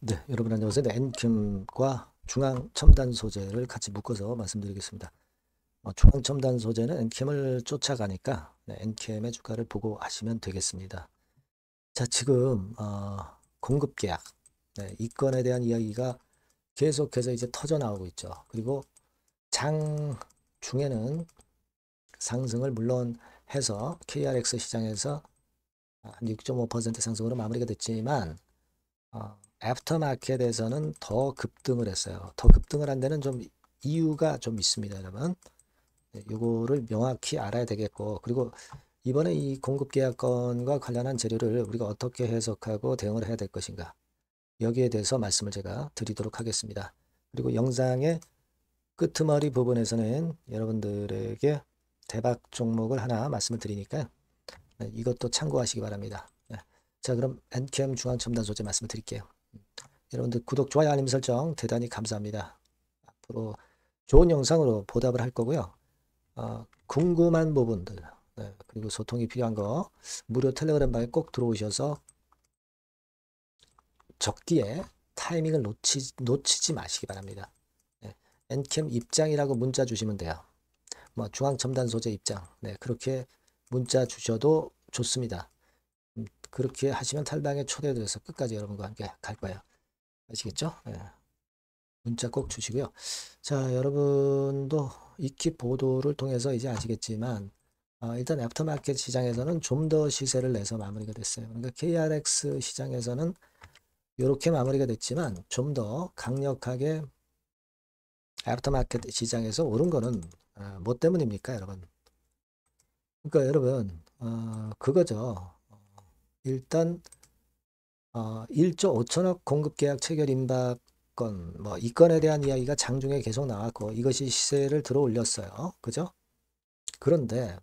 네, 여러분 안녕하세요. 네, 엔캠과 중앙 첨단 소재를 같이 묶어서 말씀드리겠습니다. 중앙 첨단 소재는 엔캠을 쫓아가니까 네, 엔캠의 주가를 보고 하시면 되겠습니다. 자, 지금 공급 계약, 네, 이 건에 대한 이야기가 계속해서 이제 터져 나오고 있죠. 그리고 장 중에는 상승을 물론 해서 KRX 시장에서 한 6.5% 상승으로 마무리가 됐지만 애프터마켓에서는 더 급등을 했어요. 더 급등을 한 데는 좀 이유가 좀 있습니다, 여러분. 네, 요거를 명확히 알아야 되겠고, 그리고 이번에 이 공급 계약건과 관련한 재료를 우리가 어떻게 해석하고 대응을 해야 될 것인가, 여기에 대해서 말씀을 제가 드리도록 하겠습니다. 그리고 영상의 끄트머리 부분에서는 여러분들에게 대박 종목을 하나 말씀을 드리니까요. 네, 이것도 참고하시기 바랍니다. 네. 자, 그럼 엔캠 중앙첨단 소재 말씀을 드릴게요. 여러분들 구독, 좋아요, 알림 설정 대단히 감사합니다. 앞으로 좋은 영상으로 보답을 할 거고요. 궁금한 부분들, 네, 그리고 소통이 필요한 거 무료 텔레그램방에 꼭 들어오셔서 적기에 타이밍을 놓치지 마시기 바랍니다. 네, 엔캠 입장이라고 문자 주시면 돼요. 뭐 중앙첨단 소재 입장, 네, 그렇게 문자 주셔도 좋습니다. 그렇게 하시면 탈방에 초대돼서 끝까지 여러분과 함께 갈 거예요. 아시겠죠? 네. 문자 꼭 주시고요. 자, 여러분도 익히 보도를 통해서 이제 아시겠지만 일단 애프터마켓 시장에서는 좀 더 시세를 내서 마무리가 됐어요. 그러니까 KRX 시장에서는 이렇게 마무리가 됐지만 좀 더 강력하게 애프터마켓 시장에서 오른 거는 뭐 때문입니까, 여러분? 그러니까 여러분 그거죠. 일단 1조 5천억 공급 계약 체결 임박 건, 뭐, 이 건에 대한 이야기가 장중에 계속 나왔고, 이것이 시세를 들어 올렸어요. 그죠? 그런데,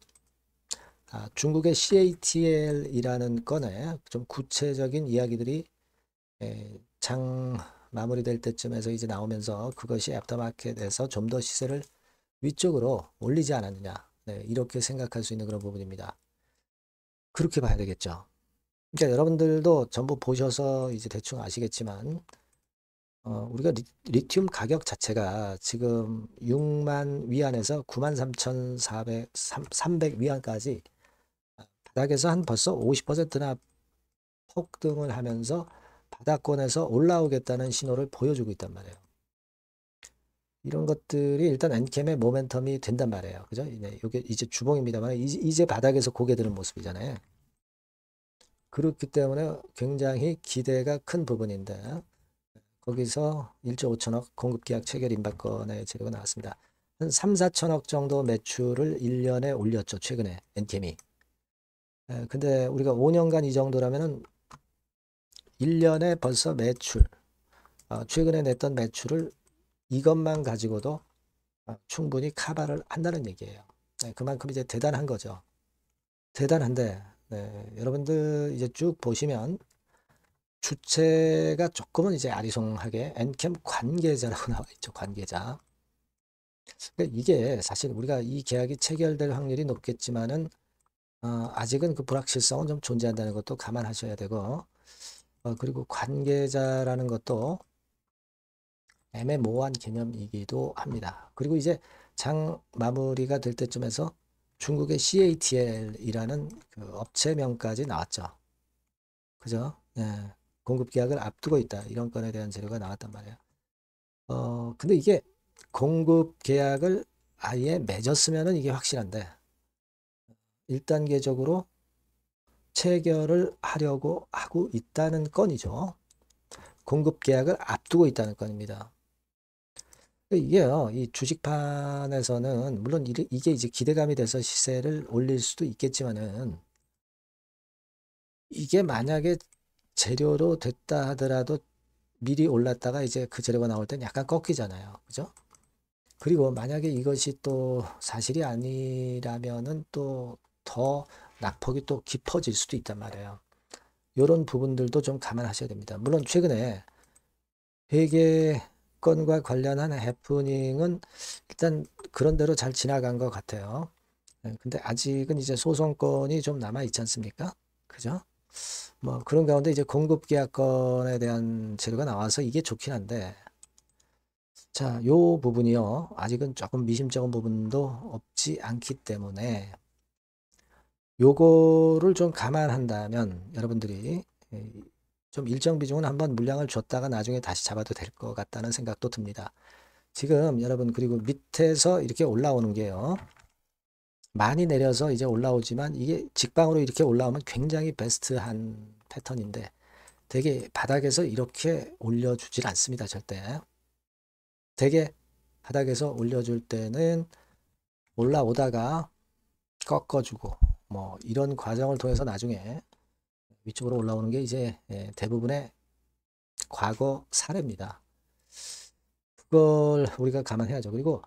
중국의 CATL이라는 건에 좀 구체적인 이야기들이 장 마무리될 때쯤에서 이제 나오면서 그것이 애프터마켓에서 좀 더 시세를 위쪽으로 올리지 않았느냐. 네, 이렇게 생각할 수 있는 그런 부분입니다. 그렇게 봐야 되겠죠. 그러니까 여러분들도 전부 보셔서 이제 대충 아시겠지만, 우리가 리튬 가격 자체가 지금 6만 위안에서 9만 3,400, 300 위안까지 바닥에서 한 벌써 50%나 폭등을 하면서 바닥권에서 올라오겠다는 신호를 보여주고 있단 말이에요. 이런 것들이 일단 엔캠의 모멘텀이 된단 말이에요. 그죠? 네, 이게 이제 주봉입니다만 이제 바닥에서 고개 드는 모습이잖아요. 그렇기 때문에 굉장히 기대가 큰 부분인데 거기서 1조 5천억 공급계약 체결 임박건의 재료가 나왔습니다. 한 3, 4천억 정도 매출을 1년에 올렸죠. 최근에 엔캠이. 근데 우리가 5년간 이 정도라면은 1년에 벌써 매출, 최근에 냈던 매출을 이것만 가지고도 충분히 커버를 한다는 얘기예요. 네, 그만큼 이제 대단한 거죠. 대단한데, 네, 여러분들 이제 쭉 보시면 주체가 조금은 이제 아리송하게 엔캠 관계자라고 나와 있죠. 관계자. 그러니까 이게 사실 우리가 이 계약이 체결될 확률이 높겠지만은 아직은 그 불확실성은 좀 존재한다는 것도 감안하셔야 되고 그리고 관계자라는 것도 애매모호한 개념이기도 합니다. 그리고 이제 장 마무리가 될 때쯤에서 중국의 CATL이라는 그 업체명까지 나왔죠. 그죠? 네. 공급 계약을 앞두고 있다. 이런 건에 대한 재료가 나왔단 말이에요. 근데 이게 공급 계약을 아예 맺었으면은 이게 확실한데 1단계적으로 체결을 하려고 하고 있다는 건이죠. 공급 계약을 앞두고 있다는 건입니다. 이게요, 이 주식판에서는 물론 이게 이제 기대감이 돼서 시세를 올릴 수도 있겠지만은 이게 만약에 재료로 됐다 하더라도 미리 올랐다가 이제 그 재료가 나올 땐 약간 꺾이잖아요. 그죠? 그리고 만약에 이것이 또 사실이 아니라면은 또 더 낙폭이 또 깊어질 수도 있단 말이에요. 이런 부분들도 좀 감안하셔야 됩니다. 물론 최근에 회계 건과 관련한 해프닝은 일단 그런 대로 잘 지나간 것 같아요. 근데 아직은 이제 소송권이 좀 남아 있지 않습니까? 그죠? 뭐 그런 가운데 이제 공급계약건에 대한 재료가 나와서 이게 좋긴 한데, 자, 요 부분이요. 아직은 조금 미심쩍은 부분도 없지 않기 때문에 요거를 좀 감안한다면 여러분들이 좀 일정 비중은 한번 물량을 줬다가 나중에 다시 잡아도 될 것 같다는 생각도 듭니다. 지금 여러분 그리고 밑에서 이렇게 올라오는 게요. 많이 내려서 이제 올라오지만 이게 직방으로 이렇게 올라오면 굉장히 베스트한 패턴인데 되게 바닥에서 이렇게 올려주질 않습니다. 절대. 되게 바닥에서 올려줄 때는 올라오다가 꺾어주고 뭐 이런 과정을 통해서 나중에 위쪽으로 올라오는 게 이제 대부분의 과거 사례입니다. 그걸 우리가 감안해야죠. 그리고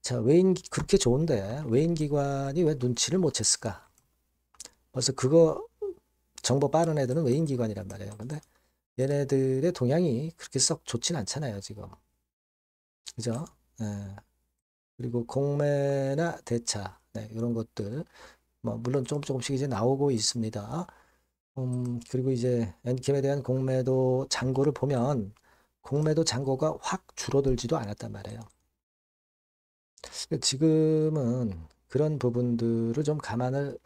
자, 그렇게 좋은데 외인 기관이 왜 눈치를 못 챘을까? 벌써 그거 정보 빠른 애들은 외인 기관이란 말이에요. 근데 얘네들의 동향이 그렇게 썩 좋진 않잖아요, 지금. 그죠? 예. 그리고 공매나 대차, 네, 이런 것들, 뭐, 물론 조금씩 이제 나오고 있습니다. 그리고 이제 엔캠에 대한 공매도 잔고를 보면 공매도 잔고가 확 줄어들지도 않았단 말이에요. 지금은 그런 부분들을 좀 감안을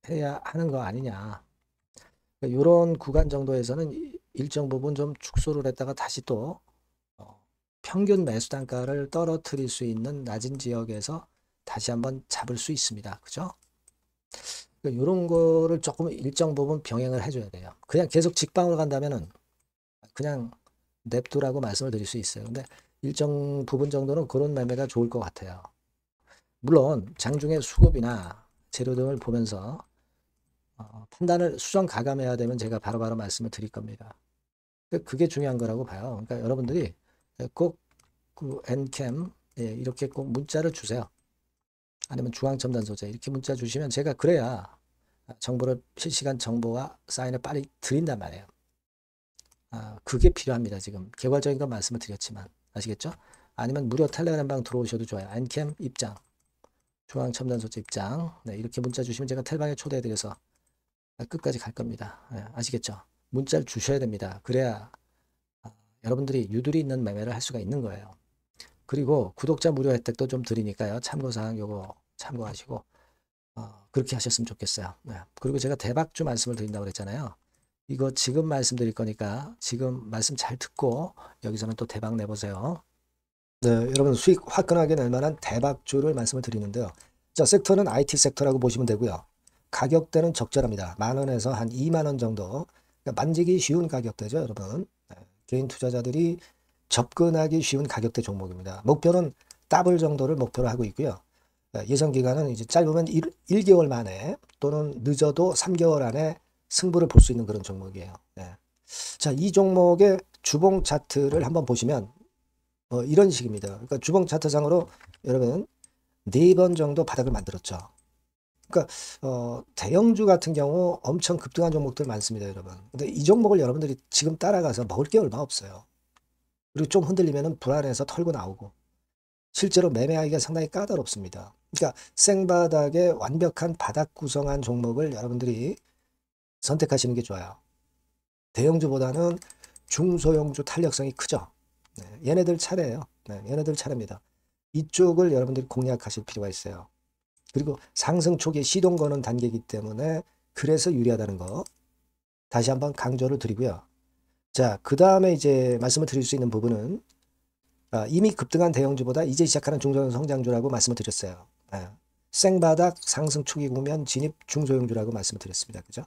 해야 하는 거 아니냐. 이런 구간 정도에서는 일정 부분 좀 축소를 했다가 다시 또 평균 매수 단가를 떨어뜨릴 수 있는 낮은 지역에서 다시 한번 잡을 수 있습니다. 그죠? 이런 거를 조금 일정 부분 병행을 해줘야 돼요. 그냥 계속 직방으로 간다면은 그냥 냅두라고 말씀을 드릴 수 있어요. 근데 일정 부분 정도는 그런 매매가 좋을 것 같아요. 물론 장중에 수급이나 재료 등을 보면서 판단을 수정 가감해야 되면 제가 바로바로 말씀을 드릴 겁니다. 그게 중요한 거라고 봐요. 그러니까 여러분들이 꼭그 엔캠 이렇게 꼭 문자를 주세요. 아니면 중앙첨단 소재 이렇게 문자 주시면 제가 그래야 정보를 실시간 정보와 사인을 빨리 드린단 말이에요. 그게 필요합니다. 지금 개괄적인 건 말씀을 드렸지만 아시겠죠? 아니면 무료 텔레그램방 들어오셔도 좋아요. 엔캠 입장, 중앙첨단 소재 입장. 네, 이렇게 문자 주시면 제가 텔방에 초대해드려서 끝까지 갈 겁니다. 네, 아시겠죠? 문자를 주셔야 됩니다. 그래야 여러분들이 유두리 있는 매매를 할 수가 있는 거예요. 그리고 구독자 무료 혜택도 좀 드리니까요. 참고사항 요거 참고하시고 그렇게 하셨으면 좋겠어요. 네. 그리고 제가 대박주 말씀을 드린다고 그랬잖아요. 이거 지금 말씀드릴 거니까 지금 말씀 잘 듣고 여기서는 또 대박 내보세요. 네, 여러분 수익 화끈하게 낼 만한 대박주를 말씀을 드리는데요. 자, 섹터는 IT 섹터라고 보시면 되고요. 가격대는 적절합니다. 10,000원에서 한 20,000원 정도. 그러니까 만지기 쉬운 가격대죠, 여러분. 네, 개인 투자자들이 접근하기 쉬운 가격대 종목입니다. 목표는 더블 정도를 목표로 하고 있고요. 예상 기간은 이제 짧으면 1개월 만에 또는 늦어도 3개월 안에 승부를 볼 수 있는 그런 종목이에요. 네. 자, 이 종목의 주봉 차트를 한번 보시면 이런 식입니다. 그러니까 주봉 차트상으로 여러분 4번 정도 바닥을 만들었죠. 그러니까 대형주 같은 경우 엄청 급등한 종목들 많습니다, 여러분. 근데 이 종목을 여러분들이 지금 따라가서 먹을 게 얼마 없어요. 그리고 좀 흔들리면 불안해서 털고 나오고 실제로 매매하기가 상당히 까다롭습니다. 그러니까 생바닥에 완벽한 바닥 구성한 종목을 여러분들이 선택하시는 게 좋아요. 대형주보다는 중소형주 탄력성이 크죠. 네, 얘네들 차례예요. 네, 얘네들 차례입니다. 이쪽을 여러분들이 공략하실 필요가 있어요. 그리고 상승 초기에 시동 거는 단계이기 때문에 그래서 유리하다는 거 다시 한번 강조를 드리고요. 자, 그 다음에 이제 말씀을 드릴 수 있는 부분은 이미 급등한 대형주보다 이제 시작하는 중소형 성장주라고 말씀을 드렸어요. 생바닥 상승 초기 국면 진입 중소형주라고 말씀을 드렸습니다. 그죠?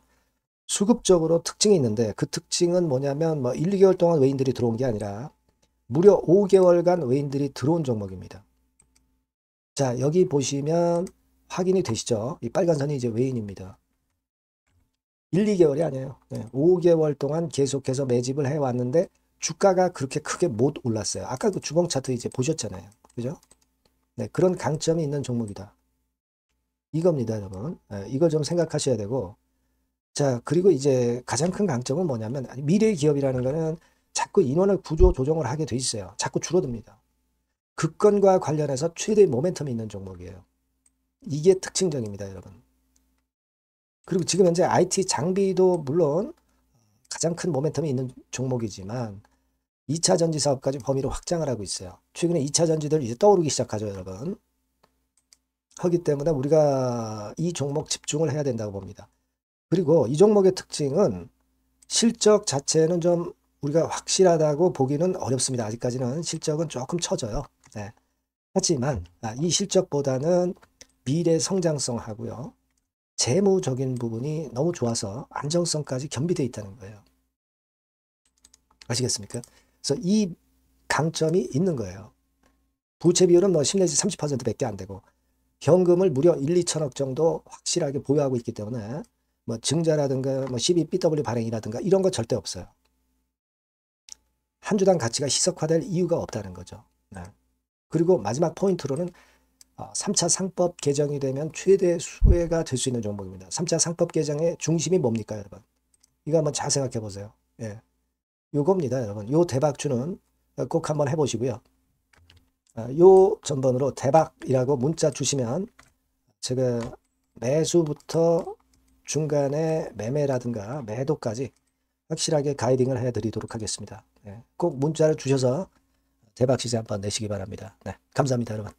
수급적으로 특징이 있는데 그 특징은 뭐냐면 뭐 1, 2개월 동안 외인들이 들어온 게 아니라 무려 5개월간 외인들이 들어온 종목입니다. 자, 여기 보시면 확인이 되시죠? 이 빨간 선이 이제 외인입니다. 1, 2개월이 아니에요. 5개월 동안 계속해서 매집을 해왔는데 주가가 그렇게 크게 못 올랐어요. 아까 그 주봉 차트 이제 보셨잖아요. 그죠? 네, 그런 강점이 있는 종목이다. 이겁니다, 여러분. 이걸 좀 생각하셔야 되고. 자, 그리고 이제 가장 큰 강점은 뭐냐면 미래 기업이라는 거는 자꾸 인원을 구조 조정을 하게 돼 있어요. 자꾸 줄어듭니다. 급권과 관련해서 최대의 모멘텀이 있는 종목이에요. 이게 특징적입니다, 여러분. 그리고 지금 현재 IT 장비도 물론 가장 큰 모멘텀이 있는 종목이지만 2차 전지 사업까지 범위를 확장을 하고 있어요. 최근에 2차 전지들 이제 떠오르기 시작하죠, 여러분. 하기 때문에 우리가 이 종목 집중을 해야 된다고 봅니다. 그리고 이 종목의 특징은 실적 자체는 좀 우리가 확실하다고 보기는 어렵습니다. 아직까지는 실적은 조금 처져요. 네. 하지만 이 실적보다는 미래 성장성하고요. 재무적인 부분이 너무 좋아서 안정성까지 겸비되어 있다는 거예요. 아시겠습니까? 그래서 이 강점이 있는 거예요. 부채 비율은 뭐 10 내지 30%밖에 안 되고 현금을 무려 1, 2천억 정도 확실하게 보유하고 있기 때문에 뭐 증자라든가 뭐 12BW 발행이라든가 이런 거 절대 없어요. 한 주당 가치가 희석화될 이유가 없다는 거죠. 네. 그리고 마지막 포인트로는 3차 상법 개정이 되면 최대 수혜가 될 수 있는 종목입니다. 3차 상법 개정의 중심이 뭡니까, 여러분? 이거 한번 잘 생각해 보세요. 예. 요겁니다, 여러분. 요 대박주는 꼭 한번 해보시고요. 요 전번으로 대박이라고 문자 주시면 제가 매수부터 중간에 매매라든가 매도까지 확실하게 가이딩을 해드리도록 하겠습니다. 꼭 문자를 주셔서 대박 시세 한번 내시기 바랍니다. 네, 감사합니다, 여러분.